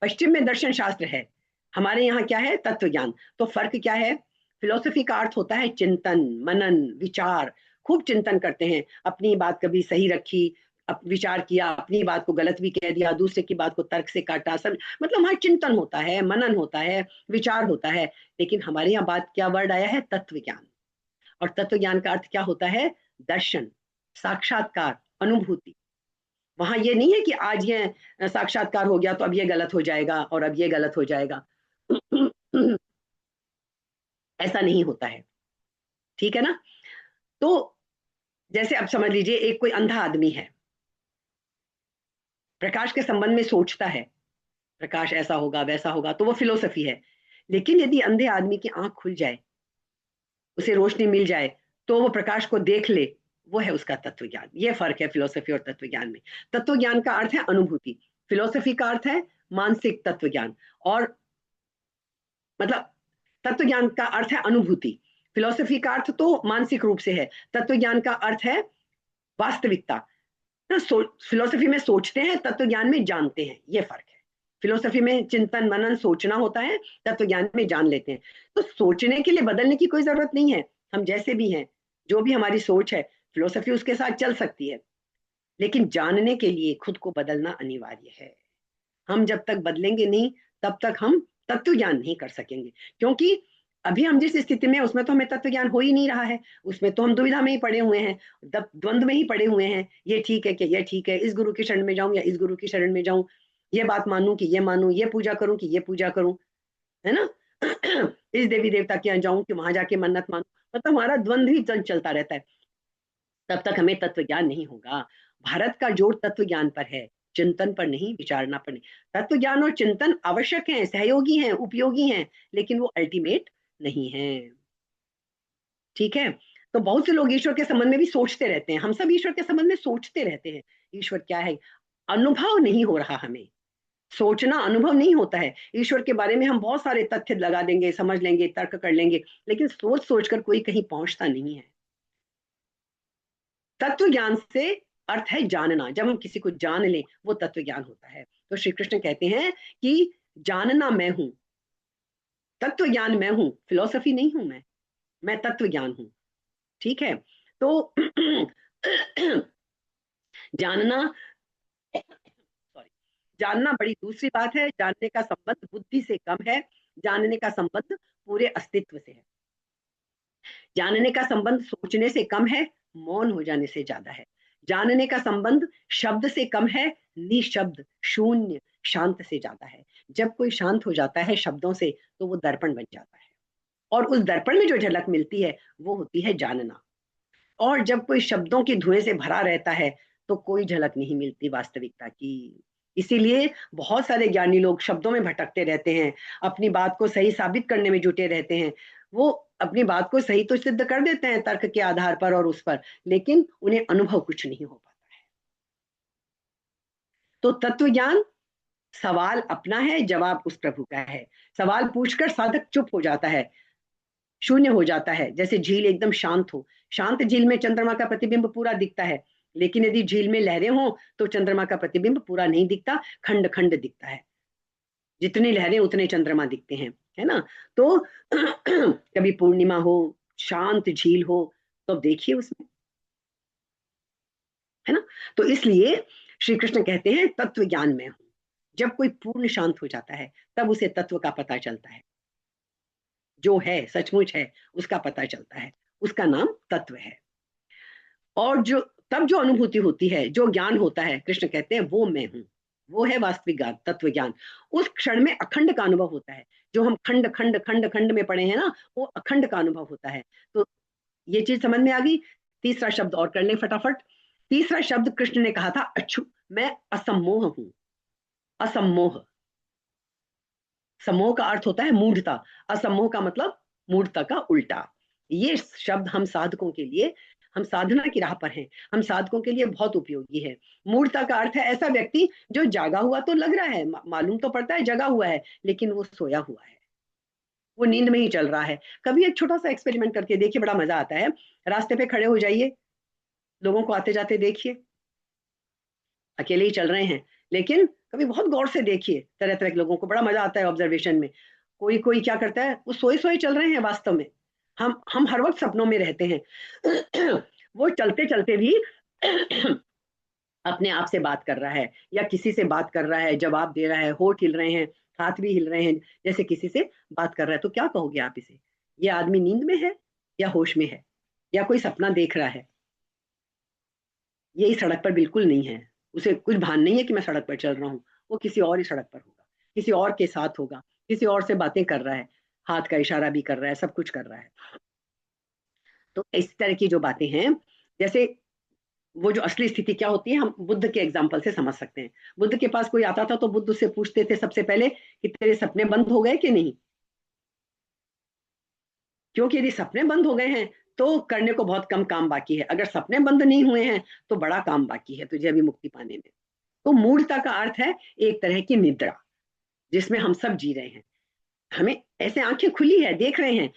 पश्चिम में दर्शन शास्त्र है, हमारे यहाँ क्या है? तत्व ज्ञान। तो फर्क क्या है? फिलोसफी का अर्थ होता है चिंतन, मनन, विचार। खूब चिंतन करते हैं, अपनी बात कभी सही रखी, विचार किया, अपनी बात को गलत भी कह दिया, दूसरे की बात को तर्क से काटा, सब मतलब हमारा चिंतन होता है, मनन होता है, विचार होता है। लेकिन हमारे यहाँ बात क्या वर्ड आया है? तत्व ज्ञान। और तत्व ज्ञान का अर्थ क्या होता है? दर्शन, साक्षात्कार, अनुभूति। वहां ये नहीं है कि आज ये साक्षात्कार हो गया तो अब ये गलत हो जाएगा और अब ये गलत हो जाएगा। ऐसा नहीं होता है, ठीक है ना? तो जैसे अब समझ लीजिए एक कोई अंधा आदमी है, प्रकाश के संबंध में सोचता है, प्रकाश ऐसा होगा वैसा होगा, तो वो फिलोसफी है। लेकिन यदि अंधे आदमी की आंख खुल जाए, उसे रोशनी मिल जाए, तो वो प्रकाश को देख ले, वो है उसका तत्व ज्ञान। ये फर्क है फिलोसफी और तत्व ज्ञान में। तत्व ज्ञान का अर्थ है अनुभूति, फिलोसफी का अर्थ है मानसिक तत्व ज्ञान। और मतलब तत्व ज्ञान का अर्थ है अनुभूति, फिलोसफी का अर्थ तो मानसिक रूप से है, तत्व ज्ञान का अर्थ है वास्तविकता। फिलोसफी में सोचते हैं, तत्व ज्ञान में जानते हैं, ये फर्क है। फिलोसफी में चिंतन मनन सोचना होता है, तत्व ज्ञान में जान लेते हैं। तो सोचने के लिए बदलने की कोई जरूरत नहीं है, हम जैसे भी हैं, जो भी हमारी सोच है, फिलोसफी उसके साथ चल सकती है। लेकिन जानने के लिए खुद को बदलना अनिवार्य है। हम जब तक बदलेंगे नहीं, तब तक हम तत्व ज्ञान नहीं कर सकेंगे। क्योंकि अभी हम जिस स्थिति में, उसमें तो हमें तत्व ज्ञान हो ही नहीं रहा है, उसमें तो हम दुविधा में ही पड़े हुए हैं, द्वंद्व में ही पड़े हुए हैं। ये ठीक है कि ये ठीक है, इस गुरु की शरण में जाऊं या इस गुरु की शरण में जाऊं, ये बात मानूं कि ये मानूं, ये पूजा करूं कि ये पूजा करूं, है ना? इस देवी देवता के यहाँ जाऊं कि वहां जाके मन्नत मानूं। मतलब हमारा द्वंद्व ही चलता रहता है। तब तक हमें तत्व ज्ञान नहीं होगा। भारत का जोर तत्व ज्ञान पर है, चिंतन पर नहीं, विचारना पर नहीं। तत्व ज्ञान और चिंतन आवश्यक हैं, सहयोगी हैं, उपयोगी हैं, लेकिन वो अल्टीमेट नहीं है, ठीक है? तो बहुत से लोग ईश्वर के संबंध में भी सोचते रहते हैं, हम सब ईश्वर के संबंध में सोचते रहते हैं। ईश्वर क्या है, अनुभव नहीं हो रहा हमें। सोचना अनुभव नहीं होता है। ईश्वर के बारे में हम बहुत सारे तथ्य लगा देंगे, समझ लेंगे, तर्क कर लेंगे, लेकिन सोच सोच कर कोई कहीं पहुंचता नहीं है। तत्व ज्ञान से अर्थ है जानना, जब हम किसी को जान लें वो तत्व ज्ञान होता है। तो श्री कृष्ण कहते हैं कि जानना मैं हूं, तत्व ज्ञान मैं हूं, फिलोसफी नहीं हूं मैं तत्व ज्ञान हूं, ठीक है? तो जानना, सॉरी, जानना बड़ी दूसरी बात है। जानने का संबंध बुद्धि से कम है, जानने का संबंध पूरे अस्तित्व से है। जानने का संबंध सोचने से कम है, मौन हो जाने से ज्यादा है। जानने का संबंध शब्द से कम है, निशब्द, शून्य, शांत से ज्यादा है। जब कोई शांत हो जाता है शब्दों से, तो वो दर्पण बन जाता है, और उस दर्पण में जो झलक मिलती है वो होती है जानना। और जब कोई शब्दों के धुएं से भरा रहता है, तो कोई झलक नहीं मिलती वास्तविकता की। इसीलिए बहुत सारे ज्ञानी लोग शब्दों में भटकते रहते हैं, अपनी बात को सही साबित करने में जुटे रहते हैं। वो अपनी बात को सही तो सिद्ध कर देते हैं तर्क के आधार पर और उस पर, लेकिन उन्हें अनुभव कुछ नहीं हो पाता है। तो तत्व ज्ञान, सवाल अपना है, जवाब उस प्रभु का है। सवाल पूछकर साधक चुप हो जाता है, शून्य हो जाता है, जैसे झील एकदम शांत हो। शांत झील में चंद्रमा का प्रतिबिंब पूरा दिखता है, लेकिन यदि झील में लहरें हो तो चंद्रमा का प्रतिबिंब पूरा नहीं दिखता, खंड खंड दिखता है। जितनी लहरें उतने चंद्रमा दिखते हैं, है ना। तो कभी पूर्णिमा हो, शांत झील हो, तो अब देखिए उसमें, है ना। तो इसलिए श्री कृष्ण कहते हैं तत्व ज्ञान में हूं। जब कोई पूर्ण शांत हो जाता है तब उसे तत्व का पता चलता है, जो है सचमुच है उसका पता चलता है, उसका नाम तत्व है। और जो तब जो अनुभूति होती है, जो ज्ञान होता है, कृष्ण कहते हैं वो मैं हूं, वो है वास्तविक ज्ञान, तत्व ज्ञान। उस क्षण में अखंड का अनुभव होता है। जो हम खंड खंड खंड खंड में पढ़े हैं ना, वो अखंड का अनुभव होता है। तो ये चीज समझ में आ गई। तीसरा शब्द और कर लें फटाफट। तीसरा शब्द कृष्ण ने कहा था अच्छू, मैं असम्मोह हूं। असम्मोह, सम्मोह का अर्थ होता है मूढ़ता, असम्मोह का मतलब मूढ़ता का उल्टा। ये शब्द हम साधकों के लिए, हम साधना की राह पर हैं, हम साधकों के लिए बहुत उपयोगी है। मूढ़ता का अर्थ है ऐसा व्यक्ति जो जागा हुआ तो लग रहा है, मालूम तो पड़ता है जगा हुआ है, लेकिन वो सोया हुआ है, वो नींद में ही चल रहा है। कभी एक छोटा सा एक्सपेरिमेंट करके देखिए, बड़ा मजा आता है। रास्ते पे खड़े हो जाइए, लोगों को आते जाते देखिए, अकेले ही चल रहे हैं, लेकिन कभी बहुत गौर से देखिए तरह तरह के लोगों को, बड़ा मजा आता है ऑब्जर्वेशन में। कोई कोई क्या करता है, वो सोए सोए चल रहे हैं वास्तव में। हम हर वक्त सपनों में रहते हैं। वो चलते चलते भी अपने आप से बात कर रहा है, या किसी से बात कर रहा है, जवाब दे रहा है, होठ हिल रहे हैं, हाथ भी हिल रहे हैं, जैसे किसी से बात कर रहा है। तो क्या कहोगे आप इसे, ये आदमी नींद में है या होश में है, या कोई सपना देख रहा है। यही सड़क पर बिल्कुल नहीं है, उसे कुछ भान नहीं है कि मैं सड़क पर चल रहा हूँ। वो किसी और ही सड़क पर होगा, किसी और के साथ होगा, किसी और से बातें कर रहा है, हाथ का इशारा भी कर रहा है, सब कुछ कर रहा है। तो इस तरह की जो बातें हैं, जैसे वो जो असली स्थिति क्या होती है, हम बुद्ध के एग्जाम्पल से समझ सकते हैं। बुद्ध के पास कोई आता था तो बुद्ध उससे पूछते थे सबसे पहले कि तेरे सपने बंद हो गए कि नहीं। क्योंकि यदि सपने बंद हो गए हैं तो करने को बहुत कम काम बाकी है, अगर सपने बंद नहीं हुए हैं तो बड़ा काम बाकी है तुझे अभी मुक्ति पाने में। तो मूढ़ता का अर्थ है एक तरह की निद्रा, जिसमें हम सब जी रहे हैं। हमें ऐसे आंखें खुली है, देख रहे हैं।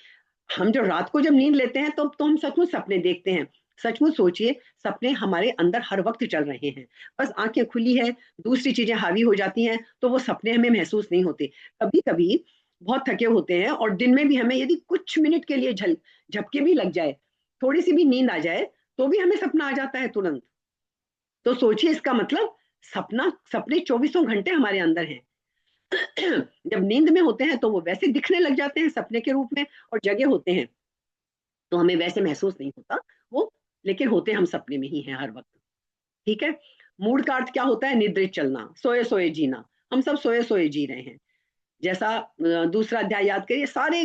हम जो रात को जब नींद लेते हैं तो हम सचमुच सपने देखते हैं। सचमुच सोचिए, सपने हमारे अंदर हर वक्त चल रहे हैं, बस आंखें खुली है, दूसरी चीजें हावी हो जाती हैं तो वो सपने हमें महसूस नहीं होते। कभी कभी बहुत थके होते हैं और दिन में भी हमें यदि कुछ मिनट के लिए झपके भी लग जाए, थोड़ी सी भी नींद आ जाए, तो भी हमें सपना आ जाता है तुरंत। तो सोचिए, इसका मतलब सपना, सपने चौबीसों घंटे हमारे अंदर हैं। जब नींद में होते हैं तो वो वैसे दिखने लग जाते हैं सपने के रूप में, और जगे होते हैं तो हमें वैसे महसूस नहीं होता वो, लेकिन होते हम सपने में ही हैं हर वक्त। ठीक है। मूड का अर्थ क्या होता है, निद्रित चलना, सोए सोए जीना। हम सब सोए सोए जी रहे हैं। जैसा दूसरा अध्याय याद करिए, सारे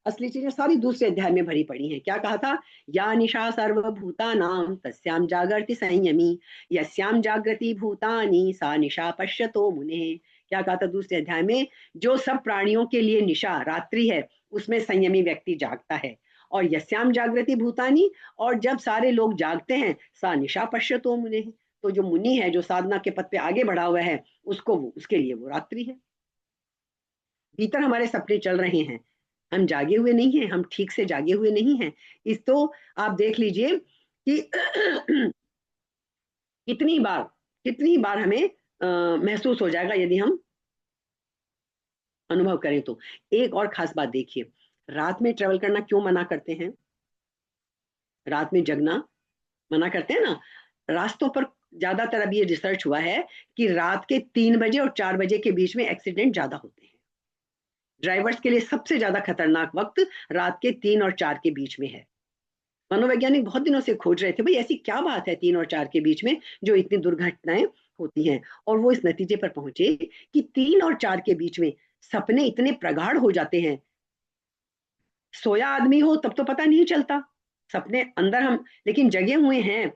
असली चीजें सारी दूसरे अध्याय में भरी पड़ी हैं। क्या कहा था, या निशा सर्वभूतानां तस्याम जागर्ति संयमी, यस्याम जागृति भूतानि सा निशा पश्यतो मुने। क्या कहा था दूसरे अध्याय में, जो सब प्राणियों के लिए निशा रात्रि है, उसमें संयमी व्यक्ति जागता है। और यस्याम जागृति भूतानि, और जब सारे लोग जागते हैं, सा निशा पश्यतो मुने, तो जो मुनि है, जो साधना के पथ पे आगे बढ़ा हुआ है, उसको उसके लिए वो रात्रि है। भीतर हमारे सपने चल रहे हैं, हम जागे हुए नहीं हैं, हम ठीक से जागे हुए नहीं हैं। इस तो आप देख लीजिए कि कितनी बार, कितनी बार हमें महसूस हो जाएगा यदि हम अनुभव करें तो। एक और खास बात देखिए, रात में ट्रेवल करना क्यों मना करते हैं, रात में जगना मना करते हैं ना। रास्तों पर ज्यादातर अभी ये रिसर्च हुआ है कि रात के 3 बजे और 4 बजे के बीच में एक्सीडेंट ज्यादा होते हैं। ड्राइवर्स के लिए सबसे ज्यादा खतरनाक वक्त रात के 3 और 4 के बीच में है। मनोवैज्ञानिक बहुत दिनों से खोज रहे थे, भाई ऐसी क्या बात है 3 और 4 के बीच में जो इतनी दुर्घटनाएं होती हैं। और वो इस नतीजे पर पहुंचे कि 3 और 4 के बीच में सपने इतने प्रगाढ़ हो जाते हैं। सोया आदमी हो तब तो पता नहीं चलता, सपने अंदर हम, लेकिन जगे हुए हैं,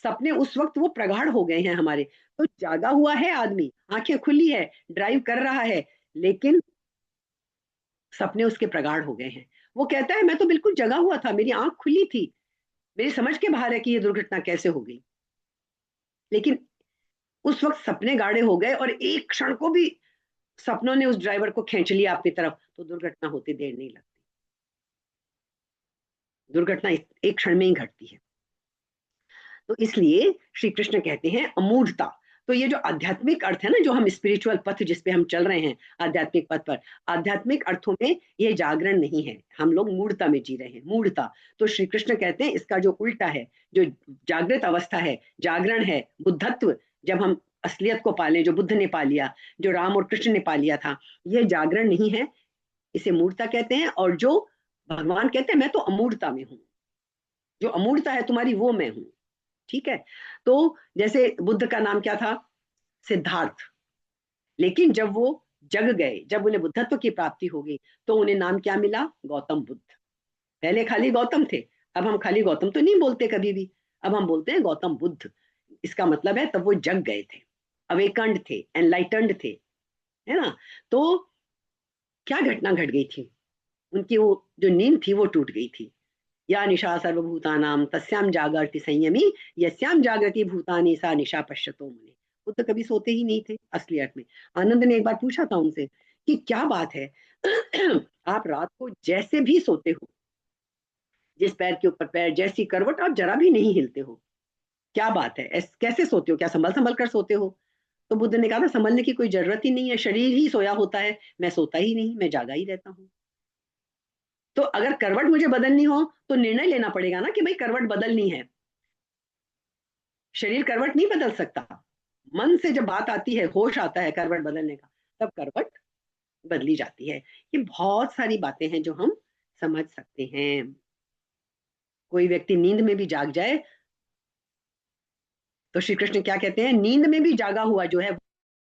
सपने उस वक्त वो प्रगाढ़ हो गए हैं हमारे। तो जागा हुआ है आदमी, आंखें खुली है, ड्राइव कर रहा है, लेकिन सपने उसके प्रगाढ़ हो गए हैं। वो कहता है मैं तो बिल्कुल जगा हुआ था, मेरी आंख खुली थी, मेरी समझ के बाहर है कि ये दुर्घटना कैसे हो गई। लेकिन उस वक्त सपने गाढ़े हो गए और एक क्षण को भी सपनों ने उस ड्राइवर को खींच लिया अपनी तरफ, तो दुर्घटना होती देर नहीं लगती। दुर्घटना एक क्षण में ही घटती है। तो इसलिए श्री कृष्ण कहते हैं अमूढ़ता। तो ये जो आध्यात्मिक अर्थ है ना, जो हम स्पिरिचुअल पथ जिस पे हम चल रहे हैं, आध्यात्मिक पथ पर, आध्यात्मिक अर्थों में ये जागरण नहीं है, हम लोग मूढ़ता में जी रहे हैं, मूढ़ता। तो श्री कृष्ण कहते हैं इसका जो उल्टा है, जो जागृत अवस्था है, जागरण है, बुद्धत्व, जब हम असलियत को पालें, जो बुद्ध ने पा लिया, जो राम और कृष्ण ने पा लिया था, यह जागरण नहीं है, इसे मूढ़ता कहते हैं। और जो भगवान कहते हैं मैं तो अमूढ़ता में हूं, जो अमूढ़ता है तुम्हारी वो मैं हूं। ठीक है। तो जैसे बुद्ध का नाम क्या था? सिद्धार्थ। लेकिन जब वो जग गए, जब उन्हें बुद्धत्व की प्राप्ति हो गई, तो उन्हें नाम क्या मिला? गौतम बुद्ध। पहले खाली गौतम थे, अब हम खाली गौतम तो नहीं बोलते कभी भी, अब हम बोलते हैं गौतम बुद्ध। इसका मतलब है तब वो जग गए थे, अवेकंड थे, एनलाइटन्ड थे, है ना। तो क्या घटना घट गई थी? उनकी वो जो नींद थी वो टूट गई थी। या निशा सर्वभूतानाम तस्याम जागर्ति संयमी, यस्याम जागृति भूतानि सा निशा पश्यतो मुने। वो तो कभी सोते ही नहीं थे असली अर्थ में। आनंद ने एक बार पूछा था उनसे कि क्या बात है आप रात को जैसे भी सोते हो, जिस पैर के ऊपर पैर, जैसी करवट, आप जरा भी नहीं हिलते हो, क्या बात है, कैसे सोते हो? क्या संभल संभल कर सोते हो? तो बुद्ध ने कहा था संभलने की कोई जरूरत ही नहीं है, शरीर ही सोया होता है, मैं सोता ही नहीं, मैं जागा ही रहता हूँ। तो अगर करवट मुझे बदलनी हो तो निर्णय लेना पड़ेगा ना कि भाई करवट बदलनी है। शरीर करवट नहीं बदल सकता। मन से जब बात आती है, होश आता है करवट बदलने का, तब करवट बदली जाती है। ये बहुत सारी बातें हैं जो हम समझ सकते हैं। कोई व्यक्ति नींद में भी जाग जाए तो श्री कृष्ण क्या कहते हैं? नींद में भी जागा हुआ जो है